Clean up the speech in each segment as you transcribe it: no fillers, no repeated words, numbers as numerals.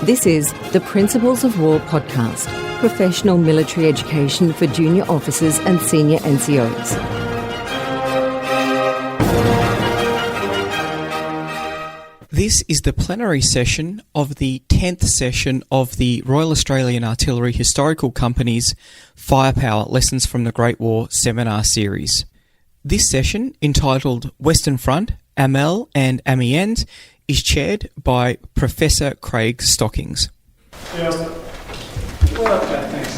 This is the Principles of War podcast, professional military education for junior officers and senior NCOs. This is the plenary session of the 10th session of the Royal Australian Artillery Historical Company's Firepower Lessons from the Great War seminar series. This session, entitled Western Front, Hamel and Amiens, is chaired by Professor Craig Stockings. Yeah, well, okay, thanks.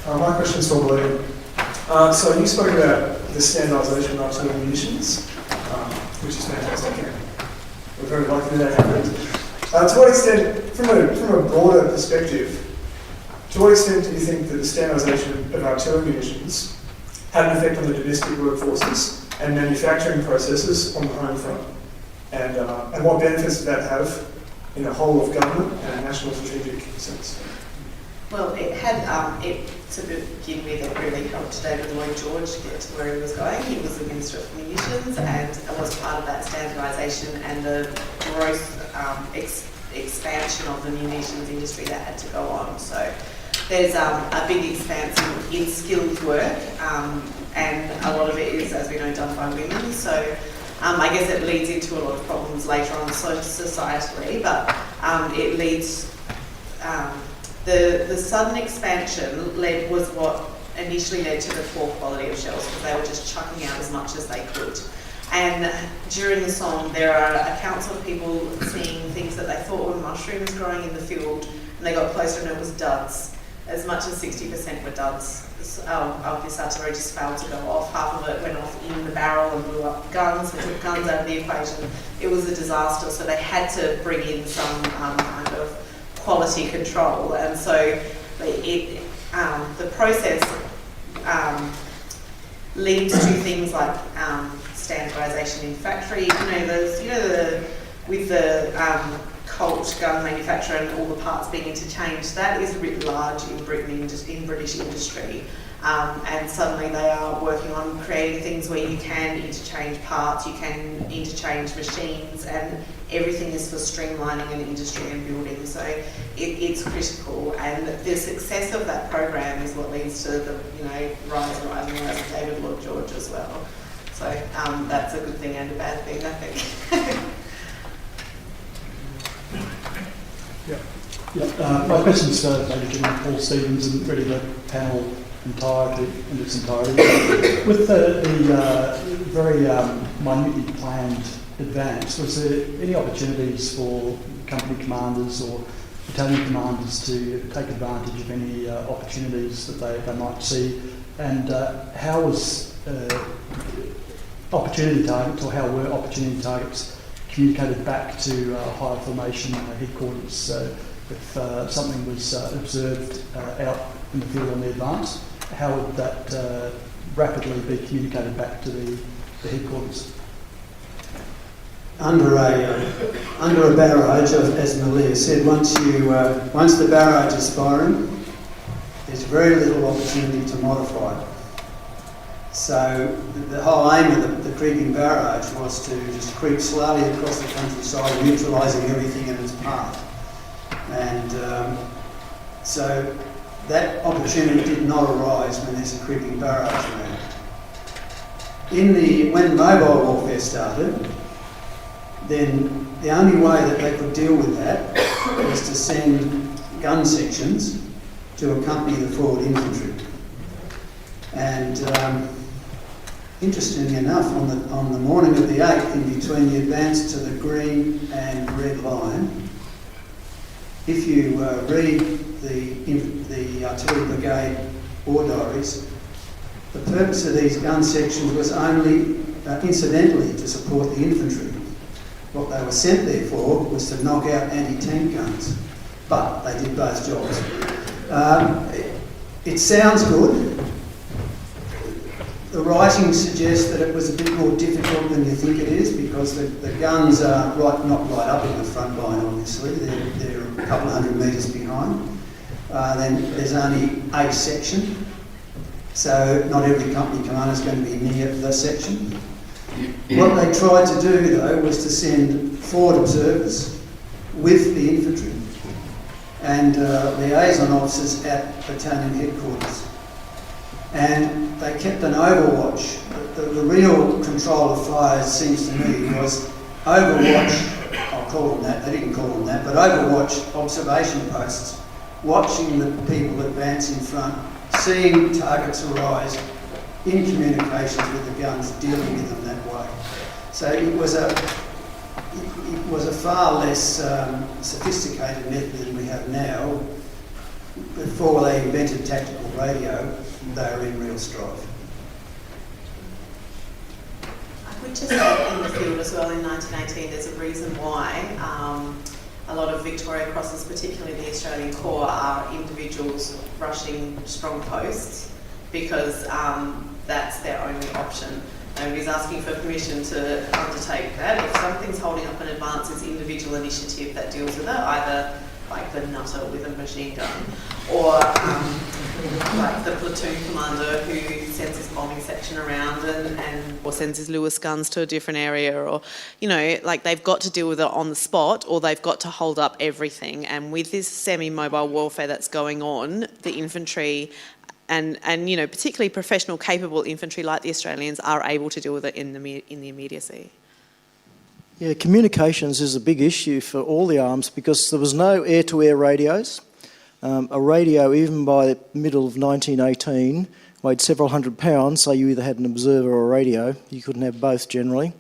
My question's for Meleah. So you spoke about the standardisation of artillery munitions, which is fantastic. We're very lucky that happened. To what extent, from a broader perspective, to what extent do you think that the standardisation of artillery munitions had an effect on the domestic workforces and manufacturing processes on the home front? And what benefits did that have in the whole of government and a national strategic sense? Well, it had, to begin with, it really helped David Lloyd George get to where he was going. He was the Minister of Munitions and was part of that standardisation and the growth expansion of the munitions industry that had to go on. So there's a big expanse in skilled work, and a lot of it is, as we know, done by women. So I guess it leads into a lot of problems later on societally, but it leads... The sudden expansion was what initially led to the poor quality of shells, because they were just chucking out as much as they could. And during the song, there are accounts of people seeing things that they thought were mushrooms growing in the field, and they got closer and it was duds. As much as 60% were duds of this artillery just failed to go off. Half of it went off in the barrel and blew up guns. They took guns out of the equation. It was a disaster, so they had to bring in some kind of quality control, and so the process leads to things like standardisation in factory. With the Colt gun manufacturer and all the parts being interchanged, that is writ large in Britain, in British industry. And suddenly they are working on creating things where you can interchange parts, you can interchange machines, and everything is for streamlining an industry and building. So it's critical, and the success of that program is what leads to the rise of David Lloyd George as well. So that's a good thing and a bad thing, I think. My question is for MAJ GEN Paul Stevens and really the panel in its entirety. With the very minutely planned advance, was there any opportunities for company commanders or battalion commanders to take advantage of any opportunities that they might see? And how was opportunity targets, or how were opportunity targets communicated back to higher formation headquarters? So if something was observed out in the field on the advance, how would that rapidly be communicated back to the headquarters? Under a barrage, as Meleah said, once the barrage is firing, there's very little opportunity to modify it. So the whole aim of the creeping barrage was to just creep slowly across the countryside, neutralising everything in its path. And so that opportunity did not arise when there's a creeping barrage around. When mobile warfare started, then the only way that they could deal with that was to send gun sections to accompany the forward infantry. And interestingly enough, on the morning of the 8th, in between the advance to the green and red line, if you read the artillery brigade war diaries, the purpose of these gun sections was only incidentally to support the infantry. What they were sent there for was to knock out anti-tank guns, but they did both jobs. It sounds good. The writing suggests that it was a bit more difficult than you think it is, because the guns are not right up in the front line, obviously. They're a couple of 100 metres behind. Then there's only a section, so not every company commander is going to be near the section. What they tried to do, though, was to send forward observers with the infantry and liaison officers at battalion headquarters. And they kept an overwatch. The real control of fire, it seems to me, was overwatch, I'll call them that, they didn't call them that, but overwatch observation posts, watching the people advance in front, seeing targets arise, in communications with the guns, dealing with them that way. So it was a far less sophisticated method than we have now. Before they invented tactical radio, they were in real strife. I would just add in the field as well in 1918, there's a reason why a lot of Victoria Crosses, particularly the Australian Corps, are individuals rushing strong posts because that's their only option. Nobody's asking for permission to undertake that. If something's holding up an advance, it's individual initiative that deals with it, either like the nutter with a machine gun, or like the platoon commander who sends his bombing section around or sends his Lewis guns to a different area, or, like they've got to deal with it on the spot, or they've got to hold up everything. And with this semi-mobile warfare that's going on, the infantry and particularly professional, capable infantry like the Australians are able to deal with it in the immediacy. Yeah, communications is a big issue for all the arms because there was no air-to-air radios. A radio, even by the middle of 1918, weighed several hundred pounds, so you either had an observer or a radio. You couldn't have both generally.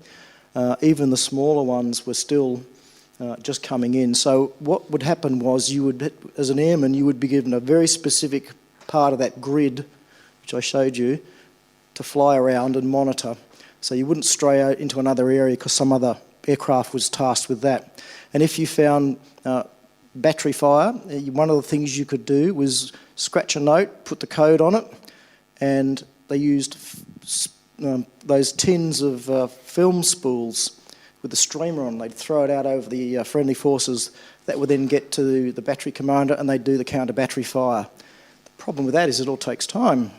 Even the smaller ones were still just coming in. So what would happen was you would, as an airman, you would be given a very specific part of that grid, which I showed you, to fly around and monitor. So you wouldn't stray out into another area because some other aircraft was tasked with that. And if you found battery fire, one of the things you could do was scratch a note, put the code on it, and they used those tins of film spools with the streamer on. They'd throw it out over the friendly forces. That would then get to the battery commander and they'd do the counter-battery fire. The problem with that is it all takes time.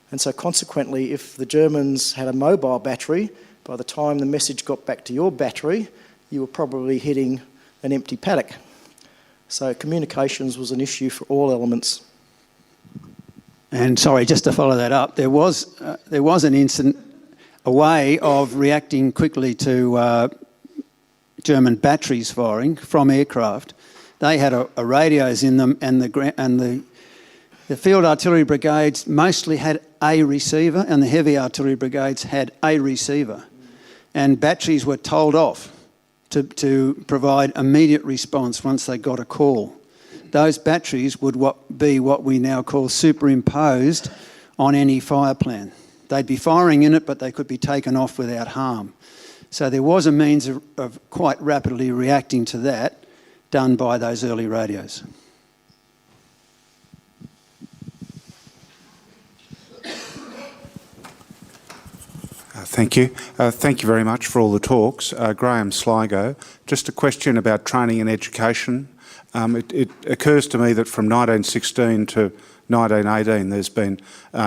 And so consequently, if the Germans had a mobile battery, by the time the message got back to your battery, you were probably hitting an empty paddock. So communications was an issue for all elements. And sorry, just to follow that up, there was an incident, a way of reacting quickly to German batteries firing from aircraft. They had a radios in them, and the field artillery brigades mostly had a receiver, and the heavy artillery brigades had a receiver. And batteries were told off to provide immediate response once they got a call. Those batteries would be what we now call superimposed on any fire plan. They'd be firing in it, but they could be taken off without harm. So there was a means of quite rapidly reacting to that done by those early radios. Thank you. Thank you very much for all the talks. Graham Sligo, just a question about training and education. It occurs to me that from 1916 to 1918 there's been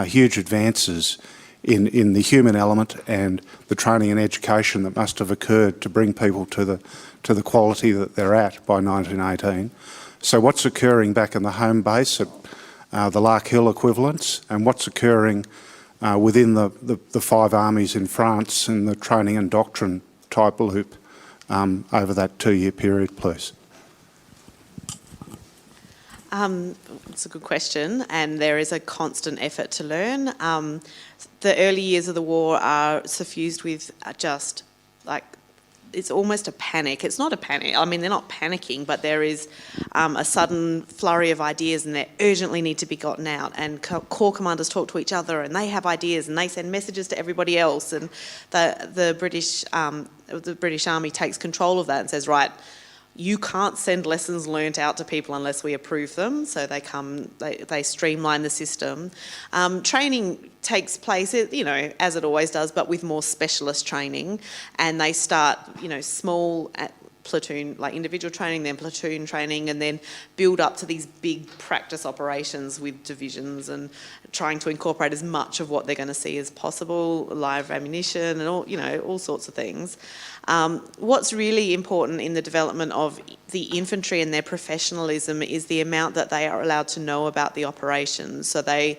huge advances in the human element and the training and education that must have occurred to bring people to the quality that they're at by 1918. So what's occurring back in the home base at the Lark Hill equivalents, and what's occurring within the five armies in France in the training and doctrine type loop over that 2-year period, please? It's a good question, and there is a constant effort to learn. The early years of the war are suffused with just like, it's almost a panic. It's not a panic. I mean, they're not panicking, but there is a sudden flurry of ideas, and they urgently need to be gotten out. And corps commanders talk to each other, and they have ideas, and they send messages to everybody else. And the British Army takes control of that and says, right, you can't send lessons learnt out to people unless we approve them. So they streamline the system. Training takes place, as it always does, but with more specialist training. And they start, small platoon, like individual training, then platoon training, and then build up to these big practice operations with divisions and trying to incorporate as much of what they're going to see as possible, live ammunition and all, you know, all sorts of things. What's really important in the development of the infantry and their professionalism is the amount that they are allowed to know about the operations. So they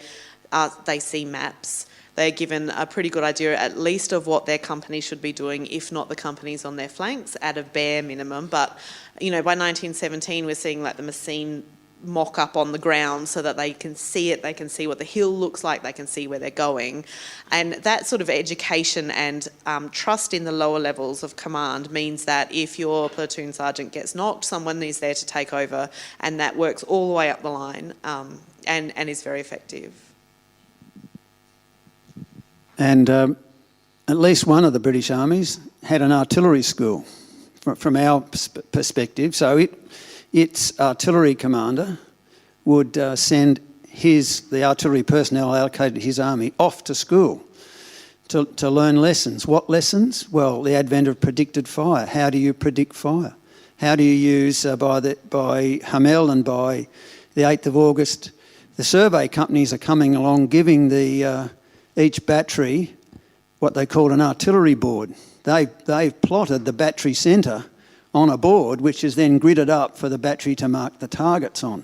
see maps. They're given a pretty good idea at least of what their company should be doing, if not the companies on their flanks, at a bare minimum. But, you know, by 1917 we're seeing like the Messine mock-up on the ground so that they can see it, they can see what the hill looks like, they can see where they're going. And that sort of education and trust in the lower levels of command means that if your platoon sergeant gets knocked, someone is there to take over, and that works all the way up the line and is very effective. And at least one of the British armies had an artillery school from our perspective. So its artillery commander would send the artillery personnel allocated to his army off to school to learn lessons. What lessons? Well, the advent of predicted fire. How do you predict fire? How do you use, by Hamel and by the 8th of August, the survey companies are coming along giving each battery what they called an artillery board. They've plotted the battery centre on a board, which is then gridded up for the battery to mark the targets on.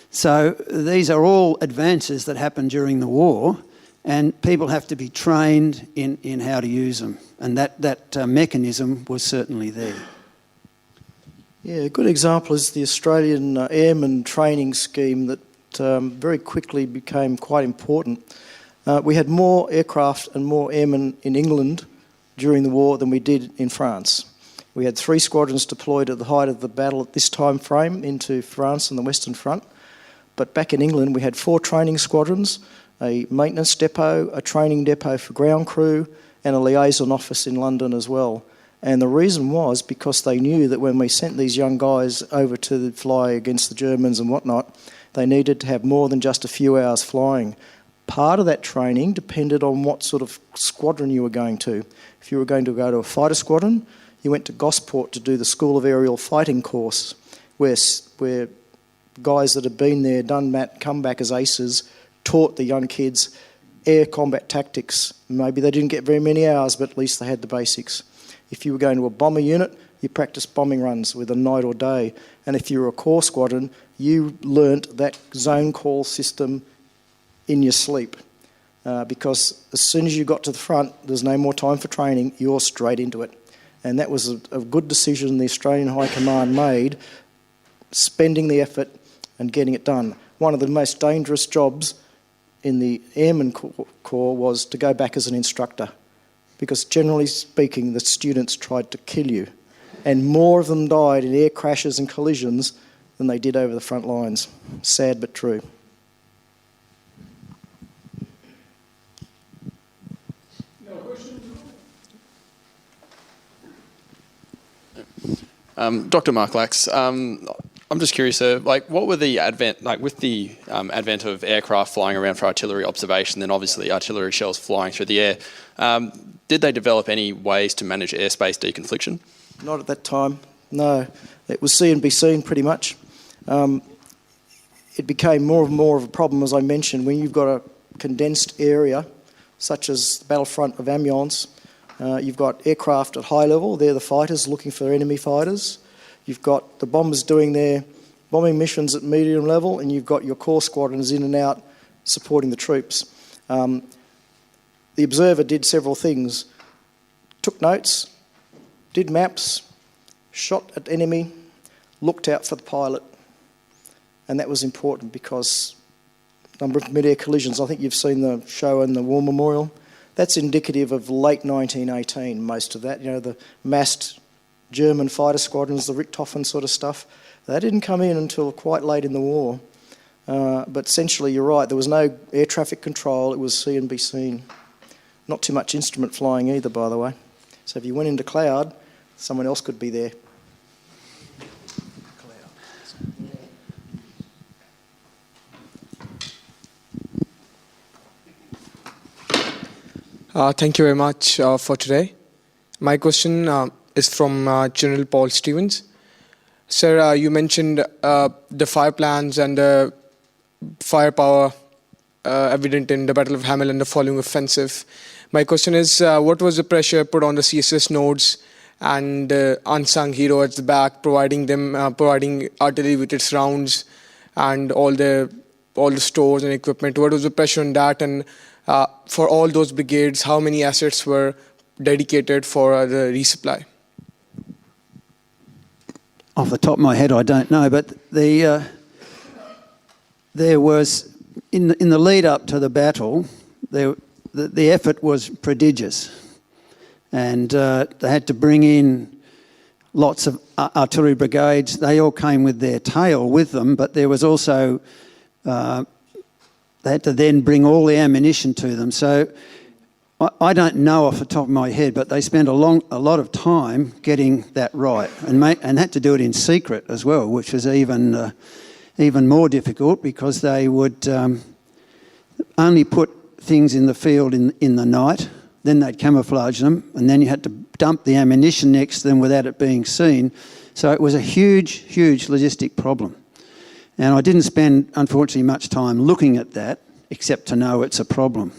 So these are all advances that happened during the war, and people have to be trained in how to use them. And that mechanism was certainly there. Yeah, a good example is the Australian Airman Training Scheme that very quickly became quite important. We had more aircraft and more airmen in England during the war than we did in France. We had 3 squadrons deployed at the height of the battle at this time frame into France and the Western Front. But back in England, we had 4 training squadrons, a maintenance depot, a training depot for ground crew, and a liaison office in London as well. And the reason was because they knew that when we sent these young guys over to fly against the Germans and whatnot, they needed to have more than just a few hours flying. Part of that training depended on what sort of squadron you were going to. If you were going to go to a fighter squadron, you went to Gosport to do the School of Aerial Fighting course, where guys that had been there, done that, come back as aces, taught the young kids air combat tactics. Maybe they didn't get very many hours, but at least they had the basics. If you were going to a bomber unit, you practiced bombing runs with a night or day. And if you were a corps squadron, you learnt that zone call system in your sleep. Because as soon as you got to the front, there's no more time for training, you're straight into it. And that was a good decision the Australian High Command made, spending the effort and getting it done. One of the most dangerous jobs in the Airman Corps was to go back as an instructor, because generally speaking, the students tried to kill you. And more of them died in air crashes and collisions than they did over the front lines. Sad but true. Dr. Mark LAX, I'm just curious, like, what were the advent, like, with the advent of aircraft flying around for artillery observation, then obviously artillery shells flying through the air, did they develop any ways to manage airspace deconfliction? Not at that time, no. It was see and be seen pretty much. It became more and more of a problem, as I mentioned, when you've got a condensed area, such as the battlefront of Amiens. You've got aircraft at high level, they're the fighters looking for enemy fighters. You've got the bombers doing their bombing missions at medium level, and you've got your corps squadrons in and out supporting the troops. The observer did several things. Took notes, did maps, shot at enemy, looked out for the pilot. And that was important because number of mid-air collisions, I think you've seen the show in the War Memorial. That's indicative of late 1918, most of that. You know, the massed German fighter squadrons, the Richthofen sort of stuff. They didn't come in until quite late in the war. But essentially, you're right, there was no air traffic control, it was see and be seen. Not too much instrument flying either, by the way. So if you went into cloud, someone else could be there. Thank you very much for today. My question is from General Paul Stevens. Sir, you mentioned the fire plans and the firepower evident in the Battle of Hamel and the following offensive. My question is, what was the pressure put on the CSS nodes and unsung hero at the back, providing artillery with its rounds and all the stores and equipment? What was the pressure on that? And for all those brigades, how many assets were dedicated for the resupply? Off the top of my head, I don't know, but there was in the lead up to the battle, the effort was prodigious, and they had to bring in lots of artillery brigades. They all came with their tail with them, but there was also they had to then bring all the ammunition to them. So I don't know off the top of my head, but they spent a lot of time getting that right, and had to do it in secret as well, which was even more difficult, because they would only put things in the field in the night, then they'd camouflage them, and then you had to dump the ammunition next to them without it being seen. So it was a huge logistic problem. And I didn't spend, unfortunately, much time looking at that, except to know it's a problem.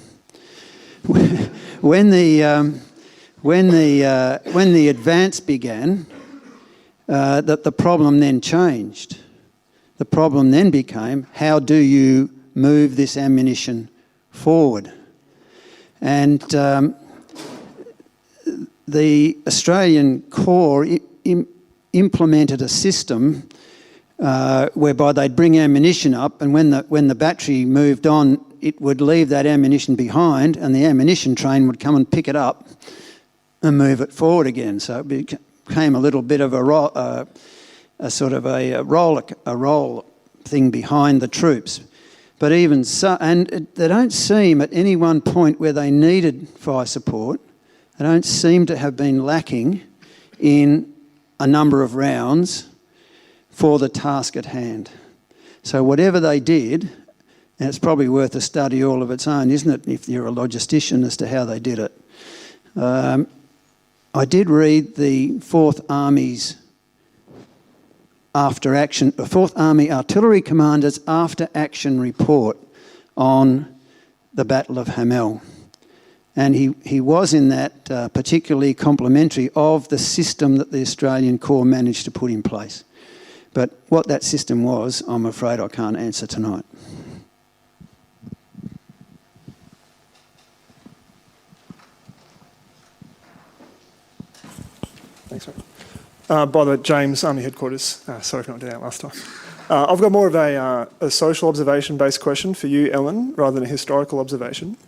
When the advance began, the problem then changed. The problem then became, how do you move this ammunition forward? And the Australian Corps implemented a system whereby they'd bring ammunition up, and when the battery moved on, it would leave that ammunition behind, and the ammunition train would come and pick it up and move it forward again. So it became a little bit of a roll thing behind the troops. But even so, and they don't seem at any one point where they needed fire support, they don't seem to have been lacking in a number of rounds for the task at hand. So whatever they did, and it's probably worth a study all of its own, isn't it, if you're a logistician, as to how they did it. I did read the 4th Army's Fourth Army Artillery Commander's after-action report on the Battle of Hamel. And he was in that particularly complimentary of the system that the Australian Corps managed to put in place. But what that system was, I'm afraid I can't answer tonight. Thanks, mate. By the way, James, Army Headquarters. Sorry for not doing that last time. I've got more of a social observation-based question for you, Ellen, rather than a historical observation.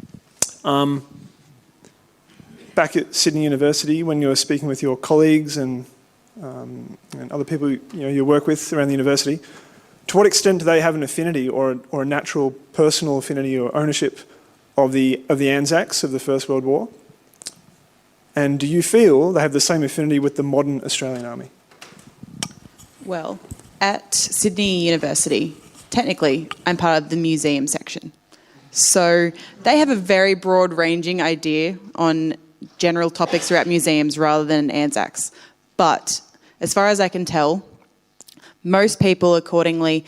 Back at Sydney University, when you were speaking with your colleagues and other people you work with around the university, to what extent do they have an affinity or a natural personal affinity or ownership of the Anzacs of the First World War? And do you feel they have the same affinity with the modern Australian Army? Well, at Sydney University, technically, I'm part of the museum section. So they have a very broad-ranging idea on general topics throughout museums rather than Anzacs. But as far as I can tell, most people accordingly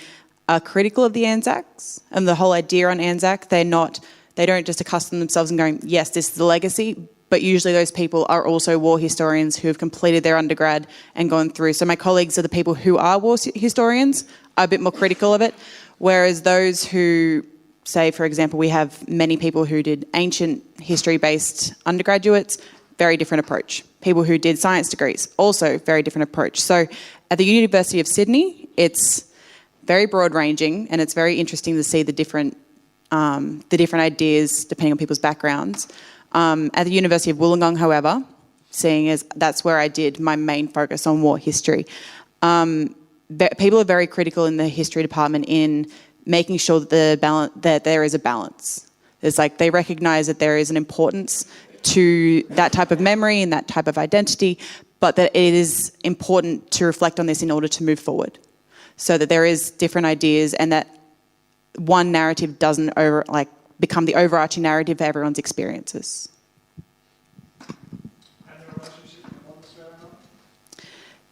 are critical of the Anzacs and the whole idea on Anzac. They don't just accustom themselves and going, yes, this is the legacy, but usually those people are also war historians who have completed their undergrad and gone through. So my colleagues are the people who are war historians, are a bit more critical of it, whereas those who, say, for example, we have many people who did ancient history-based undergraduates, very different approach. People who did science degrees, also very different approach. So at the University of Sydney, it's very broad-ranging, and it's very interesting to see the different ideas depending on people's backgrounds. At the University of Wollongong, however, seeing as that's where I did my main focus on war history, people are very critical in the history department in making sure that there is a balance. It's like they recognise that there is an importance to that type of memory and that type of identity, but that it is important to reflect on this in order to move forward, so that there is different ideas and that one narrative doesn't become the overarching narrative for everyone's experiences.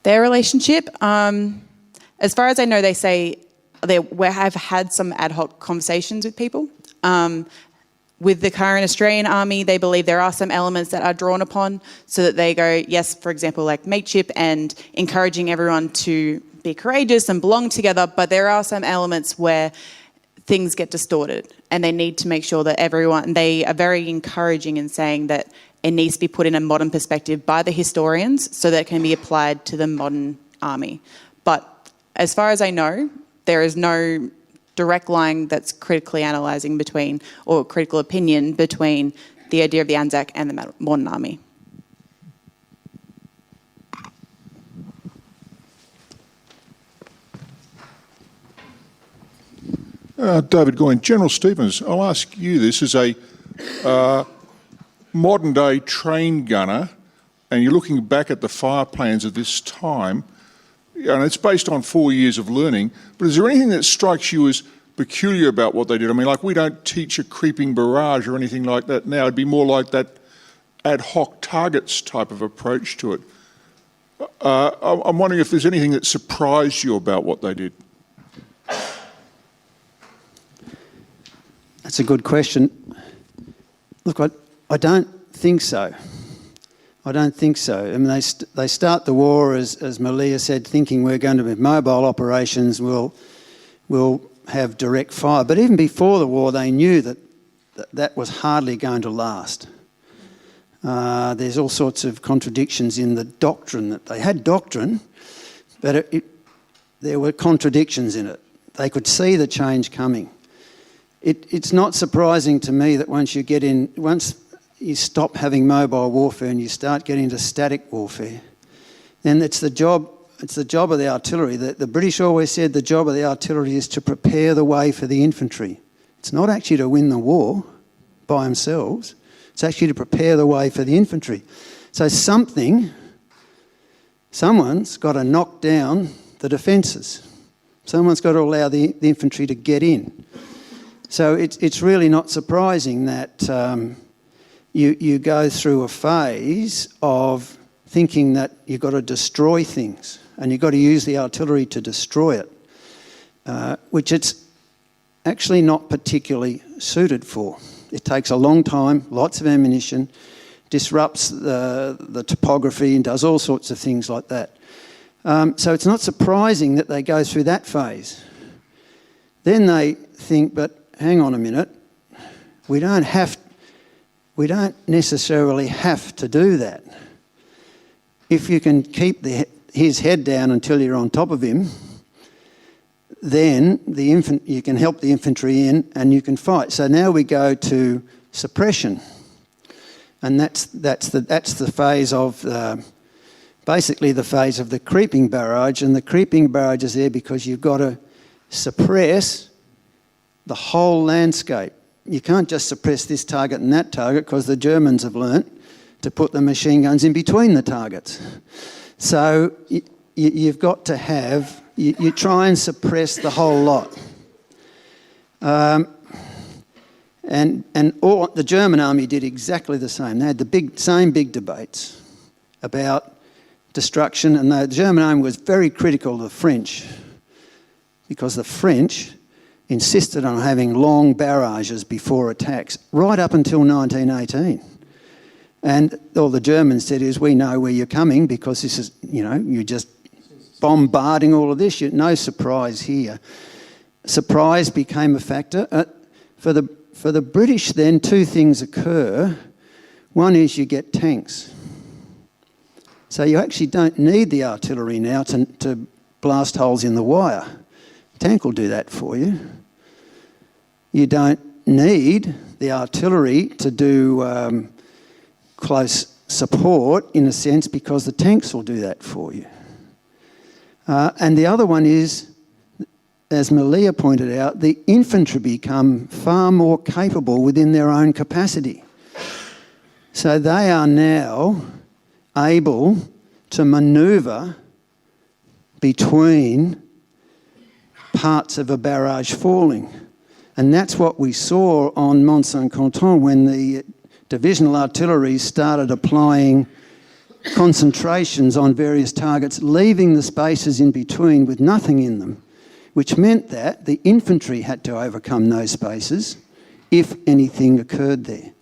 Their relationship, as far as I know, they say they have had some ad hoc conversations with people. With the current Australian Army, they believe there are some elements that are drawn upon so that they go, yes, for example, like mateship and encouraging everyone to be courageous and belong together, but there are some elements where things get distorted and they need to make sure that everyone, they are very encouraging in saying that it needs to be put in a modern perspective by the historians so that it can be applied to the modern army. But as far as I know, there is no direct line that's critically analysing between, or critical opinion between the idea of the Anzac and the modern army. David Goyne, General Stevens, I'll ask you this as a modern day train gunner, and you're looking back at the fire plans of this time, and it's based on 4 years of learning, but is there anything that strikes you as peculiar about what they did? I mean, like, we don't teach a creeping barrage or anything like that now. It'd be more like that ad hoc targets type of approach to it. I'm wondering if there's anything that surprised you about what they did. That's a good question. Look, I don't think so. I don't think so. I mean, they start the war, as Meleah said, thinking we're going to be mobile operations, we'll have direct fire. But even before the war, they knew that was hardly going to last. There's all sorts of contradictions in the doctrine. That they had doctrine, but there were contradictions in it. They could see the change coming. It's not surprising to me that once you stop having mobile warfare and you start getting into static warfare, then it's the job of the artillery. The British always said the job of the artillery is to prepare the way for the infantry. It's not actually to win the war by themselves. It's actually to prepare the way for the infantry. So someone's got to knock down the defences. Someone's got to allow the infantry to get in. So it's really not surprising that you go through a phase of thinking that you've got to destroy things and you've got to use the artillery to destroy it, which it's actually not particularly suited for. It takes a long time, lots of ammunition, disrupts the topography and does all sorts of things like that. So it's not surprising that they go through that phase. Then they think, but hang on a minute, we don't necessarily have to do that. If you can keep his head down until you're on top of him, then you can help the infantry in and you can fight. So now we go to suppression, and that's the phase of basically the phase of the creeping barrage. And the creeping barrage is there because you've got to suppress the whole landscape. You can't just suppress this target and that target because the Germans have learnt to put the machine guns in between the targets. So you've got to have, you try and suppress the whole lot. And the German army did exactly the same. They had the same big debates about destruction, and the German army was very critical of the French because the French insisted on having long barrages before attacks, right up until 1918. And all the Germans said is, we know where you're coming because this is, you're just bombarding all of this. No surprise here. Surprise became a factor. For the British then, two things occur. One is you get tanks. So you actually don't need the artillery now to blast holes in the wire. Tank will do that for you. You don't need the artillery to do close support, in a sense, because the tanks will do that for you. And the other one is, as Meleah pointed out, the infantry become far more capable within their own capacity. So they are now able to manoeuvre between parts of a barrage falling. And that's what we saw on Mont Saint-Quentin when the divisional artillery started applying concentrations on various targets, leaving the spaces in between with nothing in them, which meant that the infantry had to overcome those spaces if anything occurred there.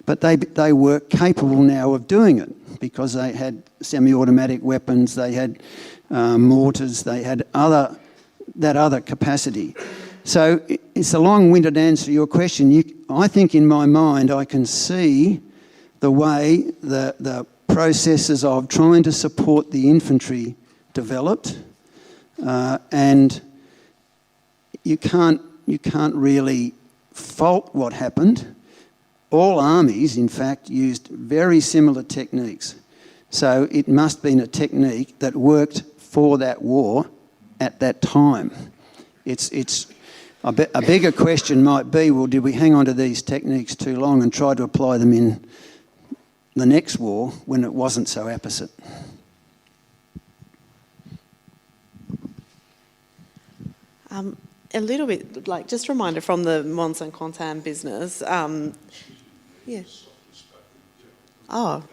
But they were capable now of doing it because they had semi-automatic weapons, they had mortars, they had that other capacity. So it's a long-winded answer to your question. I think in my mind I can see the way the processes of trying to support the infantry developed, and you can't really fault what happened. All armies, in fact, used very similar techniques. So it must have been a technique that worked for that war at that time. A bigger question might be, well, did we hang on to these techniques too long and try to apply them in the next war when it wasn't so apposite? A little bit, like, just a reminder from the Mons and Contan business. Yeah. Oh,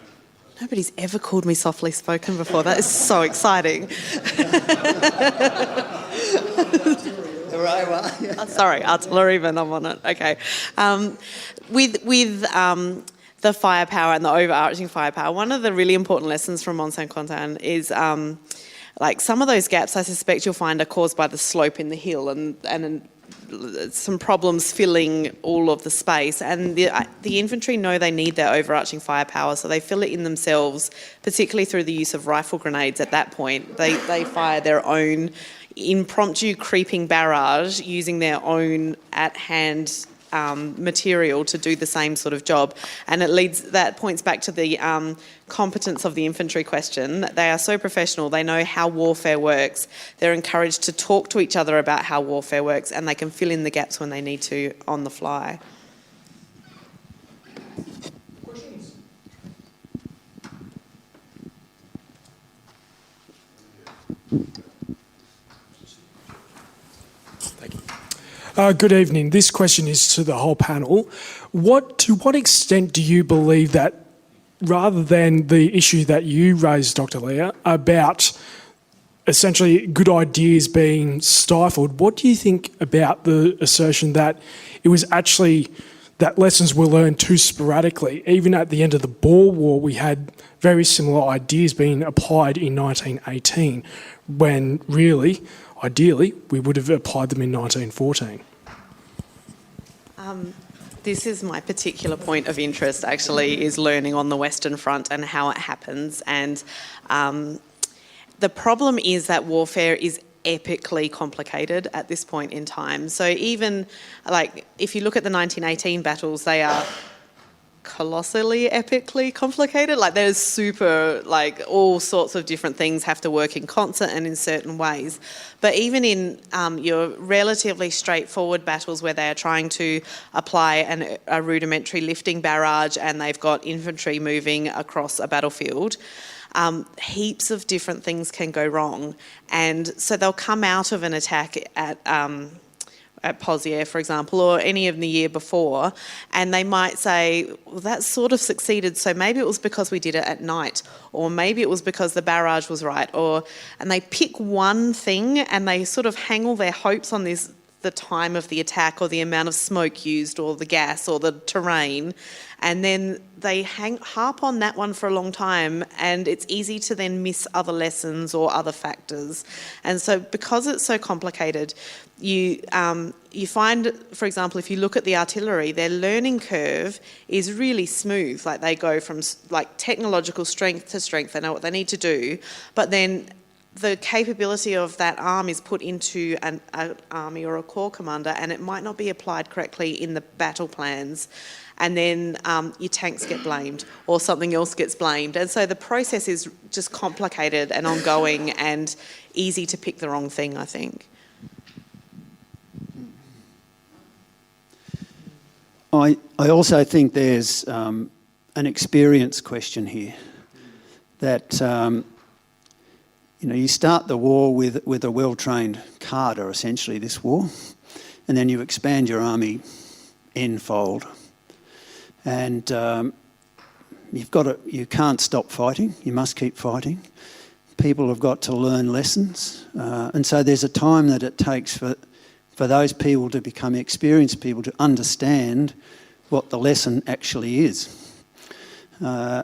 nobody's ever called me softly spoken before. That is so exciting. Sorry, artillery, but I'm on it. Okay. With the firepower and the overarching firepower, one of the really important lessons from Mons and Contan is like some of those gaps I suspect you'll find are caused by the slope in the hill and some problems filling all of the space. And the infantry know they need their overarching firepower, so they fill it in themselves, particularly through the use of rifle grenades at that point. They fire their own impromptu creeping barrage using their own at-hand material to do the same sort of job. And that points back to the competence of the infantry question. They are so professional, they know how warfare works, they're encouraged to talk to each other about how warfare works, and they can fill in the gaps when they need to on the fly. Questions? Thank you. Good evening. This question is to the whole panel. To what extent do you believe that, rather than the issue that you raised, Dr. Leah, about essentially good ideas being stifled, what do you think about the assertion that it was actually that lessons were learned too sporadically? Even at the end of the Boer War, we had very similar ideas being applied in 1918, when really, ideally, we would have applied them in 1914. This is my particular point of interest, actually, is learning on the Western Front and how it happens. And the problem is that warfare is epically complicated at this point in time. So even, like, if you look at the 1918 battles, they are colossally epically complicated. Like, there's all sorts of different things have to work in concert and in certain ways. But even in your relatively straightforward battles where they are trying to apply a rudimentary lifting barrage and they've got infantry moving across a battlefield, heaps of different things can go wrong. And so they'll come out of an attack at Pozieres, for example, or any of the year before, and they might say, well, that sort of succeeded, so maybe it was because we did it at night, or maybe it was because the barrage was right, and they pick one thing and they sort of hang all their hopes on the time of the attack or the amount of smoke used or the gas or the terrain, and then they harp on that one for a long time, and it's easy to then miss other lessons or other factors. And so because it's so complicated, you find, for example, if you look at the artillery, their learning curve is really smooth. Like, they go from technological strength to strength. They know what they need to do, but then the capability of that arm is put into an army or a corps commander, and it might not be applied correctly in the battle plans, and then your tanks get blamed or something else gets blamed. And so the process is just complicated and ongoing and easy to pick the wrong thing, I think. I also think there's an experience question here, that you start the war with a well-trained cadre, essentially, this war, and then you expand your army n-fold. And you can't stop fighting. You must keep fighting. People have got to learn lessons, and so there's a time that it takes for those people to become experienced people to understand what the lesson actually is. So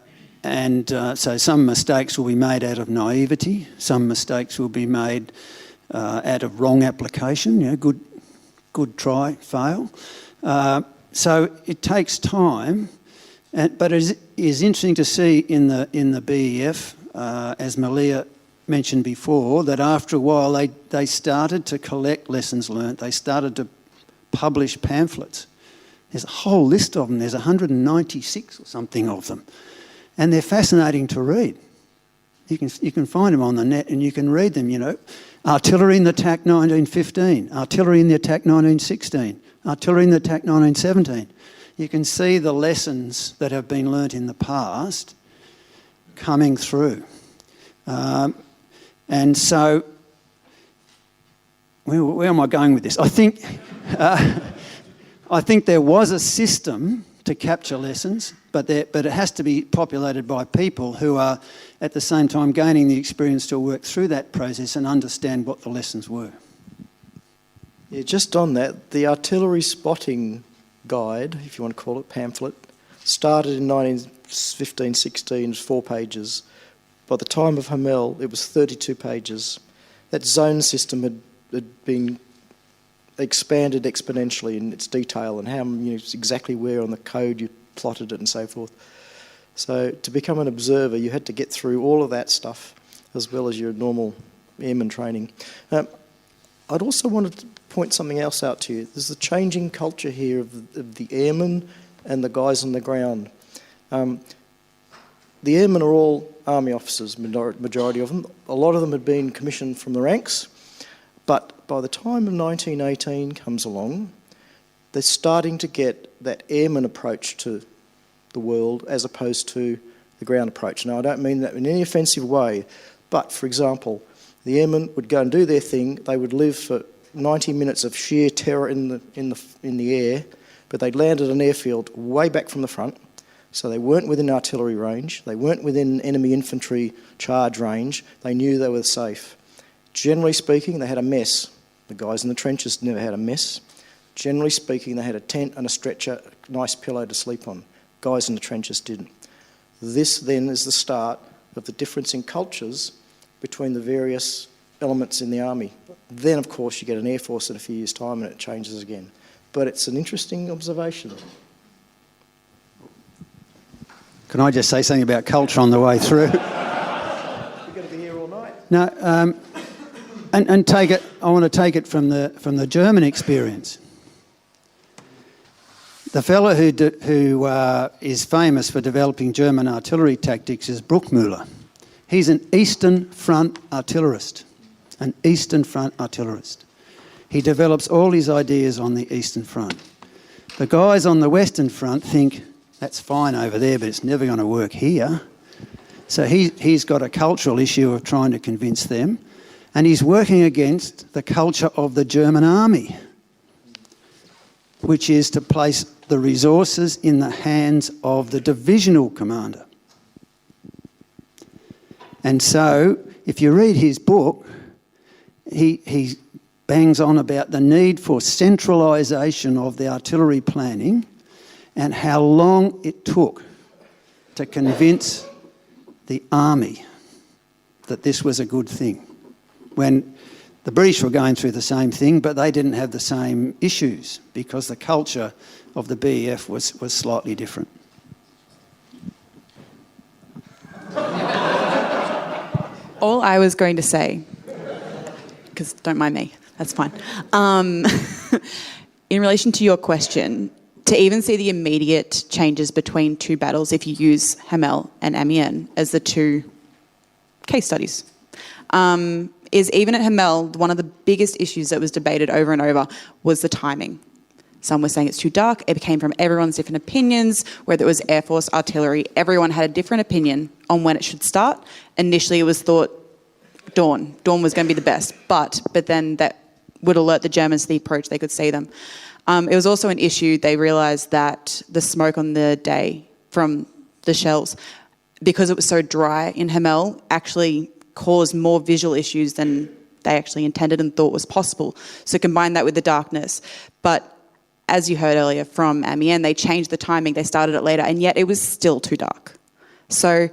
some mistakes will be made out of naivety. Some mistakes will be made out of wrong application. Good try, fail. So it takes time, but it is interesting to see in the BEF, as Meleah mentioned before, that after a while they started to collect lessons learnt. They started to publish pamphlets. There's a whole list of them. There's 196 or something of them. And they're fascinating to read. You can find them on the net and you can read them, Artillery in the attack 1915, artillery in the attack 1916, artillery in the attack 1917. You can see the lessons that have been learnt in the past coming through. And so, where am I going with this? I think there was a system to capture lessons, but it has to be populated by people who are at the same time gaining the experience to work through that process and understand what the lessons were. Yeah, just on that, the artillery spotting guide, if you want to call it, pamphlet, started in 1915-16, it was 4 pages. By the time of Hamel, it was 32 pages. That zone system had been expanded exponentially in its detail and how exactly where on the code you plotted it and so forth. So to become an observer, you had to get through all of that stuff as well as your normal airman training. I'd also wanted to point something else out to you. There's the changing culture here of the airmen and the guys on the ground. The airmen are all army officers, majority of them. A lot of them had been commissioned from the ranks, but by the time of 1918 comes along, they're starting to get that airman approach to the world as opposed to the ground approach. Now, I don't mean that in any offensive way, but, for example, the airmen would go and do their thing. They would live for 90 minutes of sheer terror in the air, but they'd land at an airfield way back from the front, so they weren't within artillery range, they weren't within enemy infantry charge range, they knew they were safe. Generally speaking, they had a mess. The guys in the trenches never had a mess. Generally speaking, they had a tent and a stretcher, a nice pillow to sleep on. Guys in the trenches didn't. This then is the start of the difference in cultures between the various elements in the army. Then, of course, you get an Air Force in a few years' time and it changes again. But it's an interesting observation. Can I just say something about culture on the way through? You're going to be here all night. No, and take it. I want to take it from the German experience. The fellow who is famous for developing German artillery tactics is Bruckmüller. He's an Eastern Front artillerist. An Eastern Front artillerist. He develops all his ideas on the Eastern Front. The guys on the Western Front think, that's fine over there, but it's never going to work here. So he's got a cultural issue of trying to convince them. And he's working against the culture of the German army, which is to place the resources in the hands of the divisional commander. And so, if you read his book, he bangs on about the need for centralisation of the artillery planning and how long it took to convince the army that this was a good thing. When the British were going through the same thing, but they didn't have the same issues because the culture of the BEF was slightly different. All I was going to say, because don't mind me, that's fine. In relation to your question, to even see the immediate changes between two battles, if you use Hamel and Amiens as the two case studies, is even at Hamel, one of the biggest issues that was debated over and over was the timing. Some were saying it's too dark. It came from everyone's different opinions, whether it was Air Force, artillery. Everyone had a different opinion on when it should start. Initially, it was thought dawn. Dawn was going to be the best. But then that would alert the Germans to the approach. They could see them. It was also an issue. They realised that the smoke on the day from the shells, because it was so dry in Hamel, actually caused more visual issues than they actually intended and thought was possible. So combine that with the darkness. But as you heard earlier from Amiens, they changed the timing, they started it later, and yet it was still too dark. So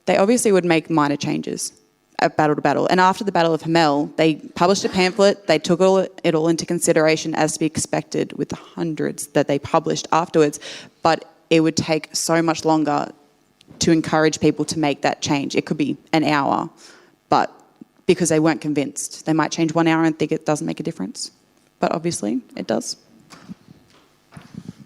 they obviously would make minor changes at battle to battle. And after the Battle of Hamel, they published a pamphlet, they took it all into consideration as to be expected with the hundreds that they published afterwards, but it would take so much longer to encourage people to make that change. It could be an hour, but because they weren't convinced. They might change 1 hour and think it doesn't make a difference, but obviously it does.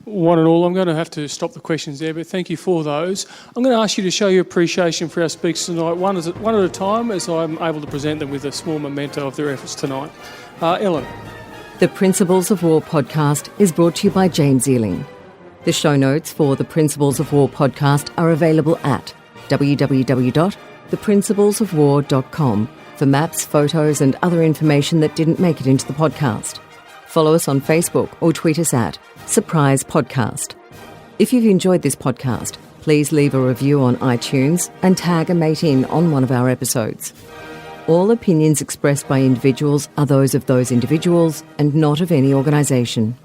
One and all, I'm going to have to stop the questions there, but thank you for those. I'm going to ask you to show your appreciation for our speakers tonight, one at a time, as I'm able to present them with a small memento of their efforts tonight. Ellen. The Principles of War podcast is brought to you by James Ealing. The show notes for the Principles of War podcast are available at www.theprinciplesofwar.com for maps, photos and other information that didn't make it into the podcast. Follow us on Facebook or tweet us at Surprise Podcast. If you've enjoyed this podcast, please leave a review on iTunes and tag a mate in on one of our episodes. All opinions expressed by individuals are those of those individuals and not of any organisation.